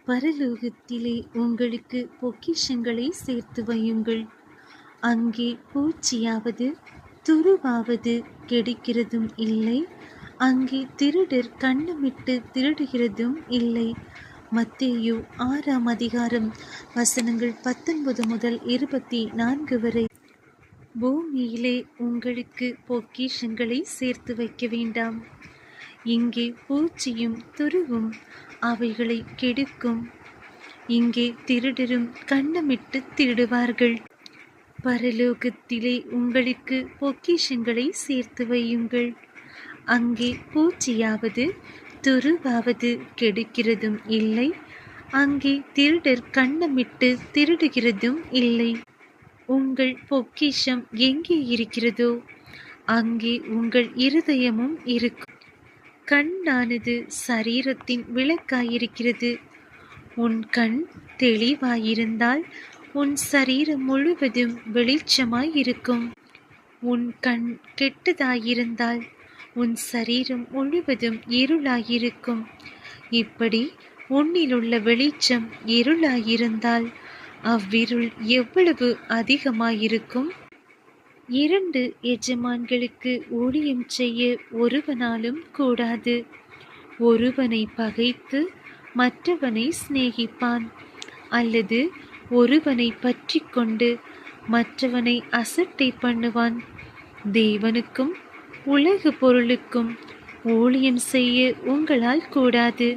பரலோகத்திலே உங்களுக்கு பொக்கிஷங்களை சேர்த்து வையுங்கள். அங்கே பூச்சியாவது துருவாவது கெடுக்கிறதும் இல்லை, அங்கே திருடர் கண்ணமிட்டு திருடுகிறதும் இல்லை. மத்தேயு 6ஆம் அதிகாரம் வசனங்கள் 19 முதல் 24 வரை. பூமியிலே உங்களுக்கு பொக்கிஷங்களை சேர்த்து வைக்க வேண்டாம். இங்கே பூச்சியும் துருவும் அவைகளை கெடுக்கும். இங்கே திருடரும் கண்ணமிட்டு திருடுவார்கள். பரலோகத்திலே உங்களுக்கு பொக்கிஷங்களை சேர்த்து வையுங்கள். அங்கே பூச்சியாவது துருவாவது கெடுக்கிறதும் இல்லை, அங்கே திருடர் கண்ணமிட்டு திருடுகிறதும் இல்லை. உங்கள் பொக்கிஷம் எங்கே இருக்கிறதோ அங்கே உங்கள் இருதயமும் இருக்கும். கண்ணானது சரீரத்தின் விளக்காயிருக்கிறது. உன் கண் தெளிவாயிருந்தால் உன் சரீரம் முழுவதும் வெளிச்சமாயிருக்கும். உன் கண் கெட்டதாயிருந்தால் உன் சரீரம் முழுவதும் இருளாயிருக்கும். இப்படி உன்னிலுள்ள வெளிச்சம் இருளாயிருந்தால் அவ்விருள் எவ்வளவு அதிகமாயிருக்கும். 2 எஜமான்களுக்கு ஊழியம் செய்ய ஒருவனாலும் கூடாது. ஒருவனை பகைத்து மற்றவனை சிநேகிப்பான், அல்லது ஒருவனை பற்றி கொண்டு மற்றவனை அசட்டை பண்ணுவான். தேவனுக்கும் உலக பொருளுக்கும் ஊழியம் செய்ய உங்களால் கூடாது.